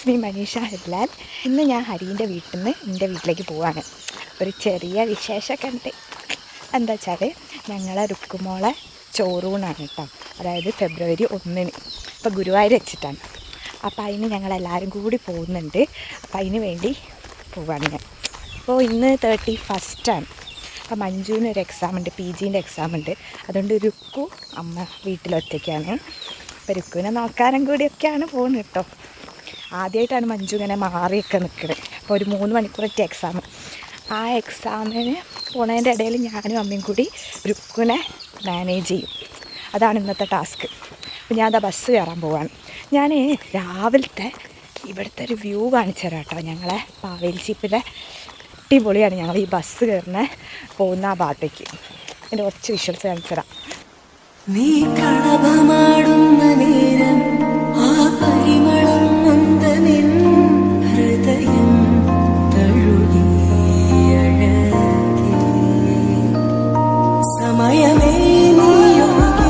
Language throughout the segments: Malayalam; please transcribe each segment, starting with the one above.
മീ മനീഷ ഹെഡ്ലാൽ. ഇന്ന് ഞാൻ ഹരീൻ്റെ വീട്ടിൽ നിന്ന് എൻ്റെ വീട്ടിലേക്ക് പോവാണ്. ഒരു ചെറിയ വിശേഷമൊക്കെ ഉണ്ട്. എന്താ വെച്ചാൽ ഞങ്ങളെ രുക്കുമോളെ ചോറൂണാണ് കേട്ടോ. അതായത് ഫെബ്രുവരി 1-ന്, ഇപ്പോൾ ഗുരുവായൂർ വെച്ചിട്ടാണ്. അപ്പോൾ അതിന് ഞങ്ങളെല്ലാവരും കൂടി പോകുന്നുണ്ട്. അപ്പോൾ അതിന് വേണ്ടി പോവാണ് ഞാൻ. അപ്പോൾ ഇന്ന് 31 അപ്പോൾ മഞ്ജുവിന് ഒരു എക്സാം ഉണ്ട്, PGൻ്റെ എക്സാം ഉണ്ട്. അതുകൊണ്ട് രുക്കു അമ്മ വീട്ടിലൊറ്റയ്ക്കാണ്. അപ്പോൾ രുക്കുവിനെ നോക്കാനും കൂടിയൊക്കെയാണ് പോകുന്നത് കേട്ടോ. ആദ്യമായിട്ടാണ് മഞ്ജു ഇങ്ങനെ മാറിയൊക്കെ നിൽക്കുന്നത്. അപ്പോൾ ഒരു 3 മണിക്കൂറത്തെ എക്സാം. ആ എക്സാമിന് പോണതിൻ്റെ ഇടയിൽ ഞാനും അമ്മയും കൂടി രുക്കുവിനെ മാനേജ് ചെയ്യും. അതാണ് ഇന്നത്തെ ടാസ്ക്. അപ്പോൾ ഞാൻ അതാ ബസ് കയറാൻ പോവാണ്. ഞാൻ രാവിലത്തെ ഇവിടുത്തെ ഒരു വ്യൂ കാണിച്ചു തരാം കേട്ടോ. ഞങ്ങളെ പാവേൽച്ചീപ്പിലെ അടിപൊളിയാണ്. ഞങ്ങൾ ഈ ബസ് കയറുന്ന പോകുന്ന ആ ഭാഗത്തേക്ക് എൻ്റെ കുറച്ച് വിഷ്വൽസ് കാണിച്ചു തരാം. നീ കളഭമാടുന്ന നേരം ആ പരിമളം നന്ദനിൻ ഹൃദയം തഴുകി അഴകി സമയമേ നീയൊഴുകി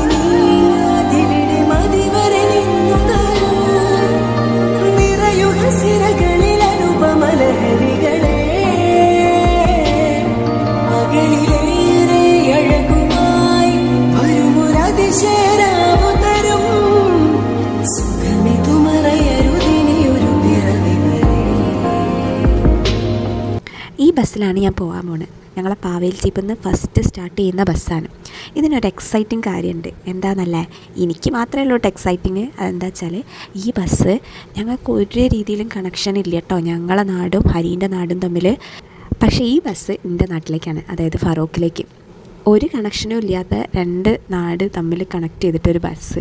നീതിവിടെ മതിവരെ നിന്നുതരൂ നിറയുക സിരകളിൽ അനുപമലഹരികളെ അകലിലേറെ അഴകുമായി വരുമൊരതിശയരാവു തരും സുഖമിതു മറയരുതിനിയൊരു പിറവി വരെ. ഈ ബസ്സിലാണ് ഞാൻ പോകാൻ പോകുന്നത്. ഞങ്ങളെ പാവേൽച്ചീപ്പിൽ നിന്ന് ഫസ്റ്റ് സ്റ്റാർട്ട് ചെയ്യുന്ന ബസ്സാണ്. ഇതിനൊരു എക്സൈറ്റിംഗ് കാര്യമുണ്ട്. എന്താണെന്നല്ലേ, എനിക്ക് മാത്രമേ ഉള്ളൂ എക്സൈറ്റിങ്. അതെന്താ വെച്ചാൽ ഈ ബസ് ഞങ്ങൾക്ക് ഒരു രീതിയിലും കണക്ഷൻ ഇല്ല കേട്ടോ, ഞങ്ങളെ നാടും ഹരീൻ്റെ നാടും തമ്മിൽ. പക്ഷേ ഈ ബസ് എൻ്റെ നാട്ടിലേക്കാണ്, അതായത് ഫറോക്കിലേക്ക്. ഒരു കണക്ഷനും ഇല്ലാത്ത 2 നാട് തമ്മിൽ കണക്ട് ചെയ്തിട്ടൊരു ബസ്,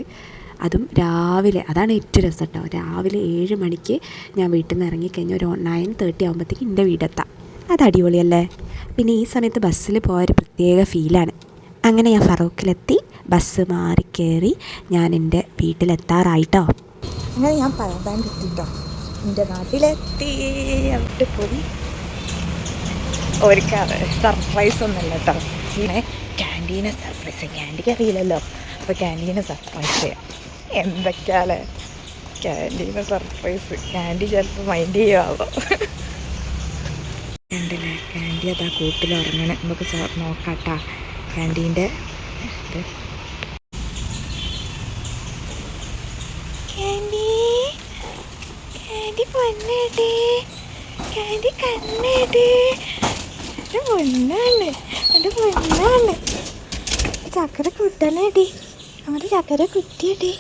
അതും രാവിലെ. അതാണ് ഏറ്റവും രസം കേട്ടോ. രാവിലെ 7 മണിക്ക് ഞാൻ വീട്ടിൽ നിന്ന് ഇറങ്ങിക്കഴിഞ്ഞാൽ ഒരു 9:30 ആകുമ്പോഴത്തേക്ക് എൻ്റെ വീടെത്താം. അത് അടിപൊളിയല്ലേ. പിന്നെ ഈ സമയത്ത് ബസ്സിൽ പോയൊരു പ്രത്യേക ഫീലാണ്. അങ്ങനെ ഞാൻ ഫറോക്കിലെത്തി, ബസ് മാറി കയറി ഞാൻ എൻ്റെ വീട്ടിലെത്താറായിട്ടോ. അങ്ങനെ ഞാൻ പഴമ്പാൻ എത്തിട്ടോ, എൻ്റെ നാട്ടിലെത്തി. അവിടെ പോയി ഒരുക്കാറ് സർപ്രൈസ് ഒന്നുമല്ല കേട്ടോ. പിന്നെ ക്യാൻറ്റീനെ സർപ്രൈസ്, ക്യാൻറ്റീക്ക് അറിയില്ലല്ലോ. അപ്പോൾ ക്യാൻറ്റീനെ സർപ്രൈസ് ചെയ്യാം. എന്തൊക്കെയാലേ ക്യാൻറ്റീനെ സർപ്രൈസ്. ക്യാൻറ്റീൻ ചിലപ്പോൾ മൈൻഡ് ചെയ്യുമോ. കണ്ടില്ലേ, ക്യാൻറ്റി അതാ കൂട്ടിൽ ഉറങ്ങണേ. നമുക്ക് നോക്കാട്ടാ ക്യാൻറ്റീൻ്റെ ഇത്. ക്യാൻറ്റി ക്യാൻറ്റി പൊന്നേട്ടേ, ക്യാൻറ്റി കണ്ണേട്ടേ, എൻ്റെ പൊന്നാണ്, എൻ്റെ പൊന്നാണ്. ചക്കര കുട്ടനേടി, നമ്മുടെ ചക്കര കുട്ടിയേടി.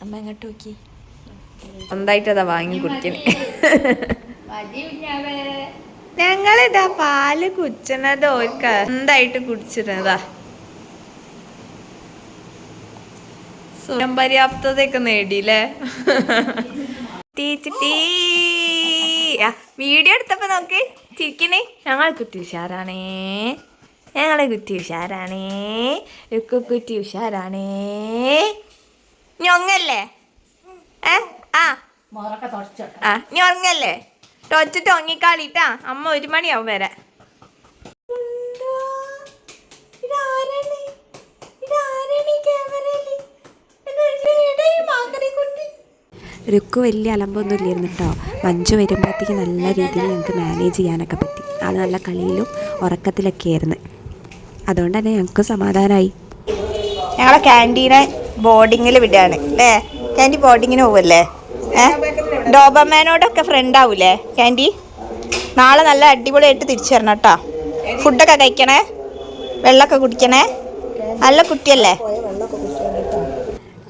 അമ്മ എങ്ങോട്ട് നോക്കി സ്വന്തമായിട്ടതാ വാങ്ങി കുടിക്കണേ. ഞങ്ങളിതാ പാല് കുടിച്ചണത് ഓർക്ക് എന്തായിട്ട് കുടിച്ചിരുന്നതാ. സ്വയം പര്യാപ്തതയൊക്കെ നേടിയില്ലേ. വീഡിയോ എടുത്തപ്പോ നോക്ക് ചിരിക്കണേ. ഞങ്ങളെ കുട്ടി ഉഷാറാണേ, ഞങ്ങളെ കുട്ടി ഉഷാറാണേ, കുട്ടി ഉഷാറാണേ. ഞൊങ്ങല്ലേ ഞൊങ്ങല്ലേ ടൊച്ചിട്ട് ഒങ്ങിക്കാളിട്ടാ. അമ്മ 1 മണിയാവും വരാൻ. രുക്കു വലിയ അലമ്പൊന്നും ഇല്ലായിരുന്നു കേട്ടോ. മഞ്ജു വരുമ്പോഴത്തേക്ക് നല്ല രീതിയിൽ ഞങ്ങൾക്ക് മാനേജ് ചെയ്യാനൊക്കെ പറ്റി. ആൾ നല്ല കളിയിലും ഉറക്കത്തിലൊക്കെ ആയിരുന്നു. അതുകൊണ്ട് തന്നെ ഞങ്ങൾക്ക് സമാധാനമായി. ഞങ്ങളെ ക്യാൻറ്റീനെ ബോർഡിങ്ങിൽ വിടുകയാണ് അല്ലേ. ക്യാൻറ്റി ബോർഡിങ്ങിന് പോവല്ലേ? ഡോബർമാനോടൊക്കെ ഫ്രണ്ട് ആവൂലേ ക്യാൻറ്റി? നാളെ നല്ല അടിപൊളിയായിട്ട് തിരിച്ചു തരണം കേട്ടോ. ഫുഡൊക്കെ കഴിക്കണേ, വെള്ളമൊക്കെ കുടിക്കണേ. നല്ല കുട്ടിയല്ലേ.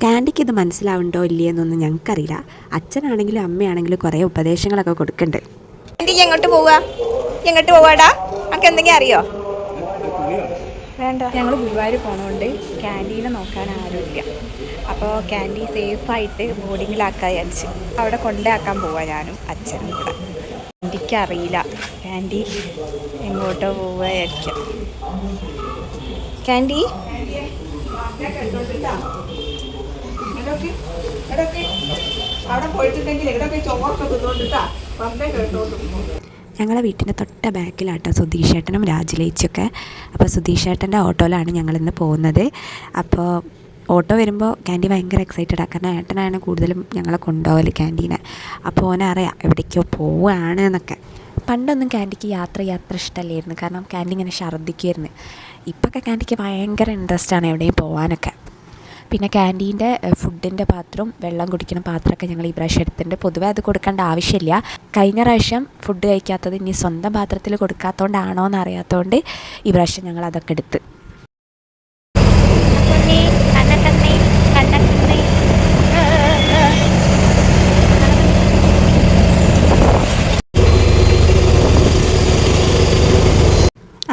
ക്യാൻറ്റിക്ക് ഇത് മനസ്സിലാവുണ്ടോ ഇല്ലയെന്നൊന്നും ഞങ്ങൾക്കറിയില്ല. അച്ഛനാണെങ്കിലും അമ്മയാണെങ്കിലും കുറേ ഉപദേശങ്ങളൊക്കെ കൊടുക്കുന്നുണ്ട്. ക്യാൻറ്റിക്ക് എങ്ങോട്ട് പോവുക, എങ്ങോട്ട് പോവാടാ? നമുക്ക് എന്തെങ്കിലും അറിയോ? വേണ്ട. ഞങ്ങൾ ഗുരുവായൂർ പോണതുകൊണ്ട് ക്യാൻറ്റീനെ നോക്കാൻ ആരുമില്ല. അപ്പോൾ ക്യാൻറ്റീൻ സേഫായിട്ട് ബോർഡിങ്ങിലാക്കാൻ വിചാരിച്ചു. അവിടെ കൊണ്ടാക്കാൻ പോവാം ഞാനും അച്ഛനും കൂടെ. ക്യാൻറ്റീക്ക് അറിയില്ല ക്യാൻറ്റീൻ എങ്ങോട്ടോ പോവുക വിചാരിക്കാം. ക്യാൻറ്റി ഞങ്ങളെ വീട്ടിൻ്റെ തൊട്ട ബാക്കിലാട്ടോ സുധീഷേട്ടനും രാജുലേച്ചിയൊക്കെ. അപ്പോൾ സുധീഷേട്ടൻ്റെ ഓട്ടോയിലാണ് ഞങ്ങളിന്ന് പോകുന്നത്. അപ്പോൾ ഓട്ടോ വരുമ്പോൾ ക്യാൻറ്റി ഭയങ്കര എക്സൈറ്റഡ് ആണ്, കാരണം ഏട്ടനാണ് കൂടുതലും ഞങ്ങളെ കൊണ്ടുപോകല് ക്യാൻറ്റീനെ. അപ്പോൾ ഓനറിയാം എവിടേക്കോ പോവുകയാണ് എന്നൊക്കെ. പണ്ടൊന്നും ക്യാൻറ്റിക്ക് യാത്ര ഇഷ്ടമല്ലായിരുന്നു, കാരണം ക്യാൻറ്റി ഇങ്ങനെ ഛർദ്ദിക്കുമായിരുന്നു. ഇപ്പോഴൊക്കെ ക്യാൻറ്റിക്ക് ഭയങ്കര ഇൻട്രസ്റ്റാണ് എവിടെയും പോകാനൊക്കെ. പിന്നെ ക്യാൻറ്റീൻ്റെ ഫുഡിൻ്റെ പാത്രവും വെള്ളം കുടിക്കുന്ന പാത്രമൊക്കെ ഞങ്ങൾ ഈ പ്രാവശ്യം എടുത്തിട്ടുണ്ട്. പൊതുവേ അത് കൊടുക്കേണ്ട ആവശ്യമില്ല. കഴിഞ്ഞ പ്രാവശ്യം ഫുഡ് കഴിക്കാത്തത് ഇനി സ്വന്തം പാത്രത്തിൽ കൊടുക്കാത്തതുകൊണ്ടാണോ എന്ന് അറിയാത്തതുകൊണ്ട് ഈ പ്രാവശ്യം ഞങ്ങൾ അതൊക്കെ എടുത്ത്.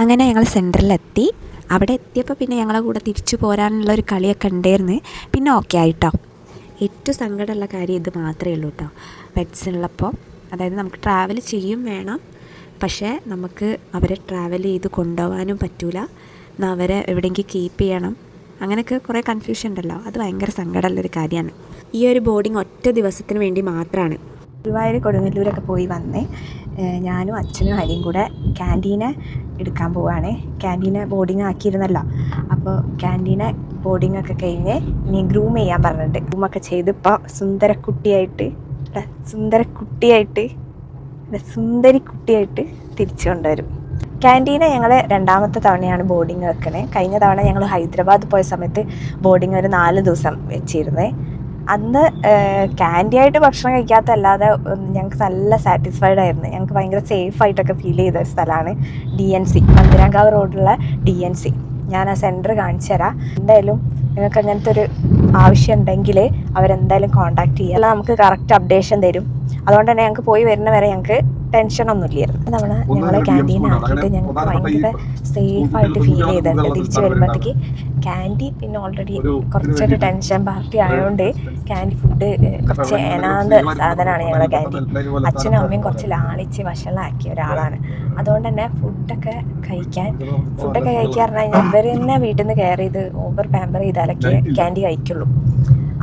അങ്ങനെ ഞങ്ങൾ സെൻറ്ററിലെത്തി. അവിടെ എത്തിയപ്പോൾ പിന്നെ ഞങ്ങളെ കൂടെ തിരിച്ചു പോരാനുള്ളൊരു കളിയൊക്കെ ഉണ്ടായിരുന്നു. പിന്നെ ഓക്കെ ആയിട്ടോ. ഏറ്റവും സങ്കടമുള്ള കാര്യം ഇത് മാത്രമേ ഉള്ളൂ കേട്ടോ, പെറ്റ്സുള്ളപ്പോൾ. അതായത് നമുക്ക് ട്രാവൽ ചെയ്യും വേണം, പക്ഷേ നമുക്ക് അവരെ ട്രാവൽ ചെയ്ത് കൊണ്ടുപോകാനും പറ്റില്ല, എന്നാൽ അവരെ എവിടെയെങ്കിലും കീപ്പ് ചെയ്യണം. അങ്ങനെയൊക്കെ കുറേ കൺഫ്യൂഷൻ ഉണ്ടല്ലോ, അത് ഭയങ്കര സങ്കടമുള്ളൊരു കാര്യമാണ്. ഈ ഒരു ബോർഡിങ് ഒറ്റ ദിവസത്തിന് വേണ്ടി മാത്രമാണ്. ഗുരുവായൂർ കൊടുങ്ങല്ലൂരൊക്കെ പോയി വന്നേ ഞാനും അച്ഛനും ഹരിയും കൂടെ ക്യാൻറ്റീനെ എടുക്കാൻ പോവുകയാണ്. ക്യാൻറ്റീനെ ബോർഡിങ് ആക്കിയിരുന്നല്ലോ, അപ്പോൾ ക്യാൻറ്റീനെ ബോർഡിങ്ങൊക്കെ കഴിഞ്ഞ് ഇനി ഗ്രൂം ചെയ്യാൻ പറഞ്ഞിട്ട് ഗ്രൂമൊക്കെ ചെയ്ത് ഇപ്പോൾ സുന്ദരി കുട്ടിയായിട്ട് തിരിച്ചു കൊണ്ടുവരും. ക്യാൻറ്റീനെ ഞങ്ങൾ രണ്ടാമത്തെ തവണയാണ് ബോർഡിങ് വെക്കണേ. കഴിഞ്ഞ തവണ ഞങ്ങൾ ഹൈദരാബാദ് പോയ സമയത്ത് ബോർഡിങ് ഒരു 4 ദിവസം വെച്ചിരുന്നേ. അന്ന് ക്യാൻറ്റീനായിട്ട് ഭക്ഷണം കഴിക്കാത്തല്ലാതെ ഞങ്ങൾക്ക് നല്ല സാറ്റിസ്ഫൈഡ് ആയിരുന്നു. ഞങ്ങൾക്ക് ഭയങ്കര സേഫായിട്ടൊക്കെ ഫീൽ ചെയ്ത ഒരു സ്ഥലമാണ് DNC, മന്ദിരാങ്കാവ് റോഡിലുള്ള DNC. ഞാൻ ആ സെൻറ്റർ കാണിച്ചു തരാം. എന്തായാലും നിങ്ങൾക്ക് അങ്ങനത്തെ ഒരു ആവശ്യം ഉണ്ടെങ്കിൽ അവരെന്തായാലും കോൺടാക്ട് ചെയ്യുക. അല്ല, നമുക്ക് കറക്റ്റ് അപ്ഡേഷൻ തരും. അതുകൊണ്ട് തന്നെ ഞങ്ങൾക്ക് പോയി വരുന്ന വരെ ഞങ്ങൾക്ക് ടെൻഷനൊന്നുമില്ലായിരുന്നു. തവണ ഞങ്ങൾ ക്യാൻറ്റീനാക്കിയിട്ട് ഞങ്ങൾക്ക് ഭയങ്കര സേഫായിട്ട് ഫീൽ ചെയ്തിട്ടുണ്ട്. തിരിച്ച് വരുമ്പോഴത്തേക്ക് ക്യാൻറ്റീൻ പിന്നെ ഓൾറെഡി കുറച്ചൊരു ടെൻഷൻ പാർട്ടി ആയതുകൊണ്ട് ക്യാൻറ്റീൻ ഫുഡ് കുറച്ച് ഏനാന്ത സാധനമാണ് ഞങ്ങളുടെ ക്യാൻറ്റീൻ. അച്ഛനും അമ്മയും കുറച്ച് ലാളിച്ച് വഷളാക്കിയ ഒരാളാണ്. അതുകൊണ്ട് തന്നെ ഫുഡൊക്കെ കഴിക്കാൻ പറഞ്ഞാൽ ഇവർ തന്നെ വീട്ടിൽ നിന്ന് കെയർ ചെയ്ത് ഓവർ പാമ്പർ ചെയ്താലൊക്കെ ക്യാൻറ്റീൻ കഴിക്കുള്ളൂ.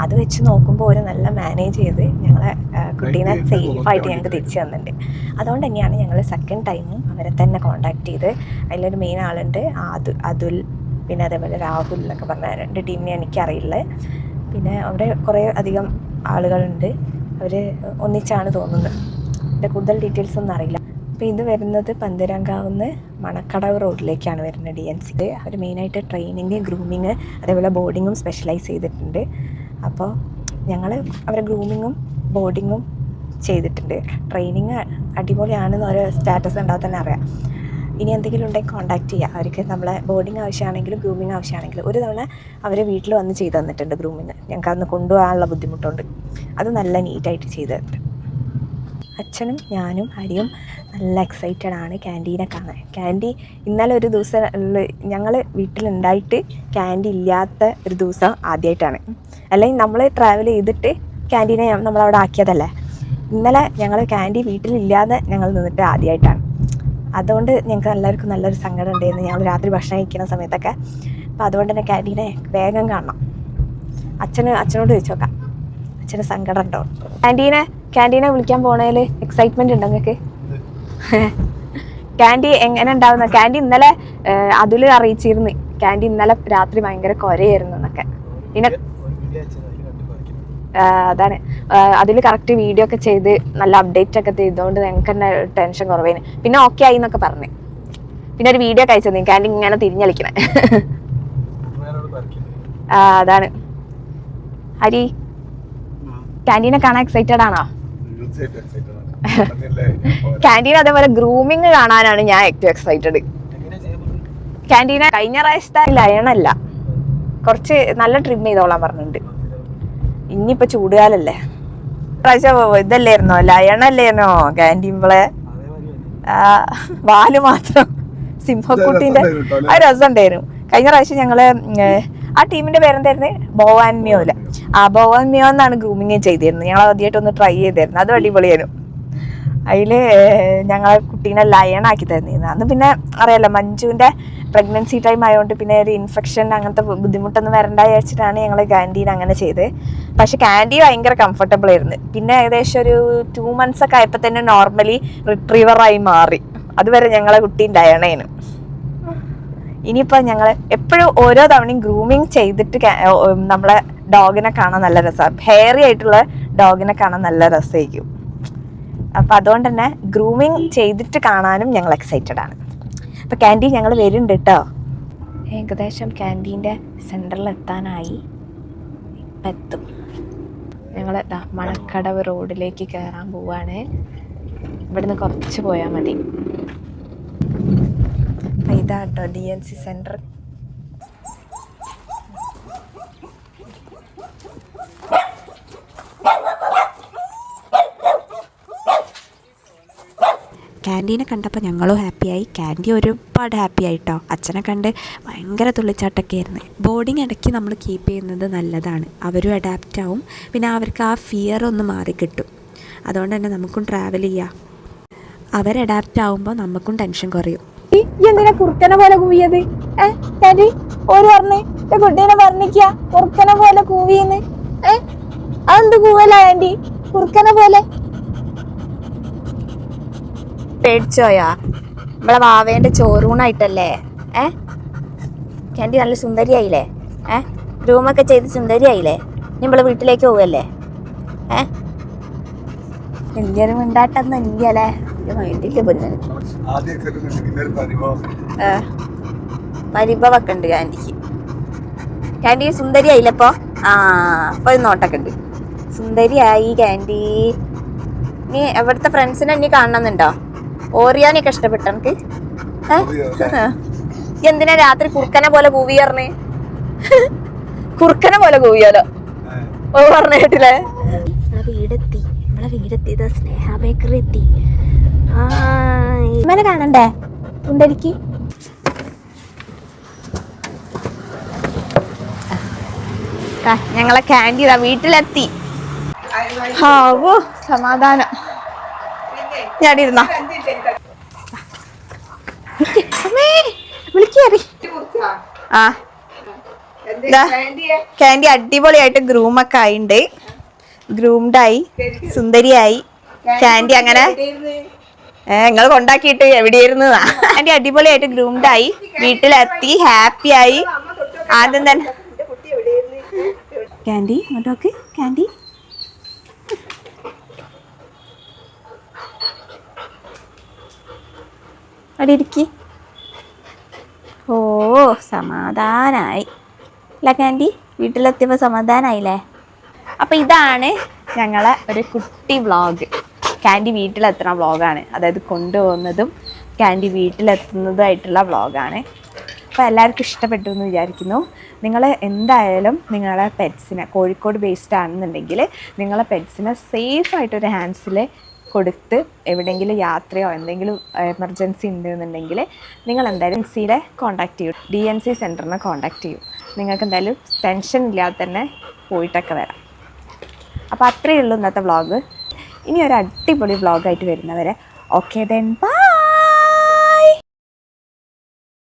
അത് വെച്ച് നോക്കുമ്പോൾ ഒരു നല്ല മാനേജ് ചെയ്ത് ഞങ്ങളെ കുട്ടീനെ സേഫായിട്ട് ഞങ്ങൾക്ക് തിരിച്ചു തന്നിട്ടുണ്ട്. അതുകൊണ്ട് തന്നെയാണ് ഞങ്ങൾ സെക്കൻഡ് ടൈമും അവരെ തന്നെ കോൺടാക്ട് ചെയ്ത്. അതിലൊരു മെയിൻ ആളുണ്ട്, അതുൽ, പിന്നെ അതേപോലെ രാഹുൽ എന്നൊക്കെ പറഞ്ഞ 2 ടീമിനെ എനിക്കറിയില്ല. പിന്നെ അവിടെ കുറേ അധികം ആളുകളുണ്ട്, അവർ ഒന്നിച്ചാണ് തോന്നുന്നത്. എൻ്റെ കൂടുതൽ ഡീറ്റെയിൽസ് ഒന്നും അറിയില്ല. അപ്പോൾ ഇത് വരുന്നത് പന്തീരാങ്കാവുന്ന് മണക്കടവ് റോഡിലേക്കാണ് വരുന്നത് DNC. അവർ മെയിനായിട്ട് ട്രെയിനിങ്, ഗ്രൂമിങ്, അതേപോലെ ബോർഡിങ്ങും സ്പെഷ്യലൈസ് ചെയ്തിട്ടുണ്ട്. അപ്പോൾ ഞങ്ങൾ അവരെ ഗ്രൂമിങ്ങും ബോർഡിങ്ങും ചെയ്തിട്ടുണ്ട്. ട്രെയിനിങ് അടിപൊളിയാണെന്ന് ഒരു സ്റ്റാറ്റസ് ഉണ്ടാകാൻ തന്നെ അറിയാം. ഇനി എന്തെങ്കിലും ഉണ്ടെങ്കിൽ കോൺടാക്ട് ചെയ്യുക. അവർക്ക് നമ്മളെ ബോർഡിങ് ആവശ്യമാണെങ്കിലും ഗ്രൂമിങ് ആവശ്യമാണെങ്കിലും. ഒരു തവണ അവർ വീട്ടിൽ വന്ന് ചെയ്ത് തന്നിട്ടുണ്ട് ഗ്രൂമിങ്. ഞങ്ങൾക്ക് അന്ന് കൊണ്ടുപോകാനുള്ള ബുദ്ധിമുട്ടുണ്ട്. അത് നല്ല നീറ്റായിട്ട് ചെയ്ത് തന്നിട്ടുണ്ട്. അച്ഛനും ഞാനും ഹരിയും നല്ല എക്സൈറ്റഡ് ആണ് ക്യാൻറ്റീനെ കാണാൻ. ക്യാൻറ്റീൻ ഇന്നലെ ഒരു ദിവസം ഞങ്ങൾ വീട്ടിലുണ്ടായിട്ട് ക്യാൻറ്റീൻ ഇല്ലാത്ത ഒരു ദിവസം ആദ്യമായിട്ടാണ്. അല്ലെങ്കിൽ നമ്മൾ ട്രാവൽ ചെയ്തിട്ട് ക്യാൻറ്റീനെ നമ്മളവിടെ ആക്കിയതല്ലേ. ഇന്നലെ ഞങ്ങൾ ക്യാൻറ്റീൻ വീട്ടിലില്ലാതെ ഞങ്ങൾ നിന്നിട്ട് ആദ്യമായിട്ടാണ്. അതുകൊണ്ട് ഞങ്ങൾക്ക് എല്ലാവർക്കും നല്ലൊരു സങ്കടം ഉണ്ടായിരുന്നു ഞങ്ങൾ രാത്രി ഭക്ഷണം കഴിക്കുന്ന സമയത്തൊക്കെ. അപ്പോൾ അതുകൊണ്ട് തന്നെ ക്യാൻറ്റീനെ വേഗം കാണണം. അച്ഛനോട് ചോദിച്ചു നോക്കാം, അച്ഛന് സങ്കടം ഉണ്ടോ? ക്യാൻറ്റീനെ വിളിക്കാൻ പോണേൽ എക്സൈറ്റ്മെൻറ്റ് ഉണ്ടോ നിങ്ങൾക്ക്? ക്യാൻറ്റീൻ എങ്ങനെ ഉണ്ടാവുന്ന? ക്യാൻറ്റീൻ ഇന്നലെ അതിൽ അറിയിച്ചിരുന്നു, ക്യാൻറ്റീൻ ഇന്നലെ രാത്രി ഭയങ്കര കൊരയായിരുന്നു എന്നൊക്കെ. പിന്നെ അതാണ് അതിൽ കറക്റ്റ് വീഡിയോ ഒക്കെ ചെയ്ത് നല്ല അപ്ഡേറ്റ് ഒക്കെ ചെയ്തുകൊണ്ട് ഞങ്ങൾക്ക് തന്നെ ടെൻഷൻ കുറവേന്. പിന്നെ ഓക്കെ ആയി എന്നൊക്കെ പറഞ്ഞു. പിന്നെ ഒരു വീഡിയോ ഒക്കെ അയച്ചത് ക്യാൻറ്റീൻ ഇങ്ങനെ തിരിഞ്ഞളിക്കണേ. അതാണ്. ഹരി, ക്യാൻറ്റീനെ കാണാൻ എക്സൈറ്റഡ് ആണോ? ക്യാൻറ്റീൻ അതേപോലെ ഗ്രൂമിങ് കാണാനാണ് ഞാൻ ഏറ്റവും എക്സൈറ്റഡ്. ക്യാൻറ്റീനെ കഴിഞ്ഞ പ്രാവശ്യത്തെ ലയണല്ല, കുറച്ച് നല്ല ട്രിം ചെയ്തോളാൻ പറഞ്ഞിട്ടുണ്ട്. ഇനിയിപ്പോൾ ചൂടുകാലല്ലേ, പ്രാവശ്യം ഇതല്ലായിരുന്നോ, ലയണല്ലായിരുന്നോ ക്യാൻറ്റീൻ? വാല് മാത്രം സിംഹക്കുട്ടീൻ്റെ ആ രസം ഉണ്ടായിരുന്നു. കഴിഞ്ഞ പ്രാവശ്യം ഞങ്ങള് ആ ടീമിന്റെ പേരെന്തായിരുന്നു? ബോവാൻമിയോല. ബോവാൻമിയോ എന്നാണ് ഗ്രൂമിങ് ചെയ്തിരുന്നത്. ഞങ്ങൾ ആദ്യമായിട്ടൊന്ന് ട്രൈ ചെയ്തായിരുന്നു. അതും അടിപൊളിയായിരുന്നു. അതിൽ ഞങ്ങളെ കുട്ടീനെ ലയണാക്കി തന്നിരുന്നു. അന്ന് പിന്നെ അറിയാലോ മഞ്ജുവിൻ്റെ പ്രഗ്നൻസി ടൈം ആയതുകൊണ്ട് പിന്നെ ഒരു ഇൻഫെക്ഷൻ അങ്ങനത്തെ ബുദ്ധിമുട്ടൊന്നും വരണ്ട വിചാരിച്ചിട്ടാണ് ഞങ്ങൾ ക്യാൻറ്റീൻ അങ്ങനെ ചെയ്തത്. പക്ഷെ ക്യാൻറ്റീൻ ഭയങ്കര കംഫർട്ടബിൾ ആയിരുന്നു. പിന്നെ ഏകദേശം ഒരു 2 months ഒക്കെ ആയപ്പോൾ തന്നെ നോർമലി റിട്രീവറായി മാറി. അതുവരെ ഞങ്ങളെ കുട്ടി ലയണേന്. ഇനിയിപ്പോൾ ഞങ്ങൾ എപ്പോഴും ഓരോ തവണയും ഗ്രൂമിങ് ചെയ്തിട്ട് നമ്മളെ ഡോഗിനെ കാണാൻ നല്ല രസമാണ്. ഹെയറി ആയിട്ടുള്ള ഡോഗിനെ കാണാൻ നല്ല രസമായിരിക്കും. അപ്പം അതുകൊണ്ട് തന്നെ ഗ്രൂമിങ് ചെയ്തിട്ട് കാണാനും ഞങ്ങൾ എക്സൈറ്റഡ് ആണ്. അപ്പോൾ ക്യാൻറ്റീൻ ഞങ്ങൾ വരുന്നുണ്ട് കേട്ടോ. ഏകദേശം ക്യാൻറ്റീൻ്റെ സെൻറ്ററിൽ എത്താനായി. ഇപ്പം എത്തും. ഞങ്ങൾ മണക്കടവ് റോഡിലേക്ക് കയറാൻ പോവുകയാണ്. ഇവിടുന്ന് കുറച്ച് പോയാൽ മതി. ഇതാ കേട്ടോ DNC സെൻറ്റർ. ക്യാൻറ്റീനെ കണ്ടപ്പോൾ ഞങ്ങളും ഹാപ്പിയായി, ക്യാൻറ്റി ഒരുപാട് ഹാപ്പി ആയിട്ടോ. അച്ഛനെ കണ്ട് ഭയങ്കര തുള്ളിച്ചാട്ടൊക്കെ ആയിരുന്നു. ബോർഡിങ് ഇടയ്ക്ക് നമ്മൾ കീപ്പ് ചെയ്യുന്നത് നല്ലതാണ്. അവരും അഡാപ്റ്റ് ആവും, പിന്നെ അവർക്ക് ആ ഫിയർ ഒന്ന് മാറിക്കിട്ടും. അതുകൊണ്ട് തന്നെ നമുക്കും ട്രാവൽ ചെയ്യാം. അവർ അഡാപ്റ്റ് ആവുമ്പോൾ നമുക്കും ടെൻഷൻ കുറയും. എന്തിനാ കുറുക്കനെ പോലെ കൂവിയത്? ഡാഡി ഓര് പറഞ്ഞേ കുട്ടീനെ പറഞ്ഞിക്ക കുറുക്കനെ പോലെ കൂവിന്ന്. അതെന്ത് കൂവല ആൻറ്റി? കുറുക്കനെ പോലെ പേടിച്ചോയാ? നമ്മളെ വാവേന്റെ ചോറൂണായിട്ടല്ലേ? ക്യാൻറ്റി നല്ല സുന്ദരിയായില്ലേ? ഗ്രൂമൊക്കെ ചെയ്ത് സുന്ദരിയായില്ലേ? നമ്മളെ വീട്ടിലേക്ക് പോവല്ലേ? വലിയൊരു മിണ്ടാട്ടൊന്നും ഇല്ലല്ലേ? പരിഭവൊക്കെ ഉണ്ട് ക്യാൻറ്റിക്ക്. ക്യാൻറ്റി സുന്ദരിയായില്ലപ്പോ? അപ്പൊ ഒരു നോട്ടൊക്കെ ഉണ്ട്. സുന്ദരിയായി ക്യാൻറ്റി. നീ എവിടുത്തെ ഫ്രണ്ട്സിനെ നീ കാണണമെന്നുണ്ടോ? ഓറിയാനൊക്കെ ഇഷ്ടപ്പെട്ട എനിക്ക്? എന്തിനാ രാത്രി കുറുക്കനെ പോലെ കൂവി പറഞ്ഞേ? കുറുക്കനെ പോലെ കൂവിയാലോ ഓ പറഞ്ഞ കേട്ടില്ലേ? നമ്മളെ വീടെത്തി സ്നേഹ ബേക്കറി എത്തി. ഇമ്മനെ കാണണ്ടേ സുന്ദരിക്ക്? ഞങ്ങളെ ക്യാൻറ്റി ഇതാ വീട്ടിലെത്തി. ഹാവോ സമാധാനം. ഞാനിരുന്ന വിളിക്കേറി. ക്യാൻറ്റി അടിപൊളിയായിട്ട് ഗ്രൂമൊക്കെ ആയിണ്ട്. ഗ്രൂംഡായി, സുന്ദരിയായി ക്യാൻറ്റി. അങ്ങനെ നിങ്ങൾ കൊണ്ടാക്കിയിട്ട് എവിടെയായിരുന്നു? ക്യാൻറ്റി അടിപൊളിയായിട്ട് ഗ്രൂംഡായി, വീട്ടിലെത്തി, ഹാപ്പിയായി. ആദ്യം തന്നെ ക്യാൻറ്റി ഇങ്ങോട്ടോക്ക്. ക്യാൻറ്റി അവിടെ ഇരിക്കി. ഓ സമാധാനായി അല്ല ക്യാൻറ്റി? വീട്ടിലെത്തിയപ്പോൾ സമാധാനായില്ലേ? അപ്പോൾ ഇതാണ് ഞങ്ങളെ ഒരു കുട്ടി വ്ളോഗ്. ക്യാൻറ്റി വീട്ടിലെത്തുന്ന വ്ളോഗാണ്. അതായത് കൊണ്ടുപോകുന്നതും ക്യാൻറ്റി വീട്ടിലെത്തുന്നതുമായിട്ടുള്ള വ്ളോഗാണ്. അപ്പോൾ എല്ലാവർക്കും ഇഷ്ടപ്പെട്ടു എന്ന് വിചാരിക്കുന്നു. നിങ്ങൾ എന്തായാലും നിങ്ങളെ പെറ്റ്സിനെ, കോഴിക്കോട് ബേസ്ഡ് ആണെന്നുണ്ടെങ്കിൽ നിങ്ങളെ പെറ്റ്സിനെ സേഫായിട്ടൊരു ഹാൻഡ്സിൽ കൊടുത്ത് എവിടെയെങ്കിലും യാത്രയോ എന്തെങ്കിലും എമർജൻസി ഉണ്ടെന്നുണ്ടെങ്കിൽ നിങ്ങൾ എന്തായാലും DNCയെ കോൺടാക്ട് ചെയ്യും. DNC സെൻറ്ററിനെ കോൺടാക്ട് ചെയ്യും. നിങ്ങൾക്ക് എന്തായാലും ടെൻഷൻ ഇല്ലാതെ തന്നെ പോയിട്ടൊക്കെ വരാം. അപ്പോൾ അത്രയേ ഉള്ളൂ ഇന്നത്തെ വ്ളോഗ്. ഇനി ഒരു അടിപൊളി വ്ളോഗായിട്ട് വരുന്നവരെ ഓക്കെ ദെൻ ബൈ.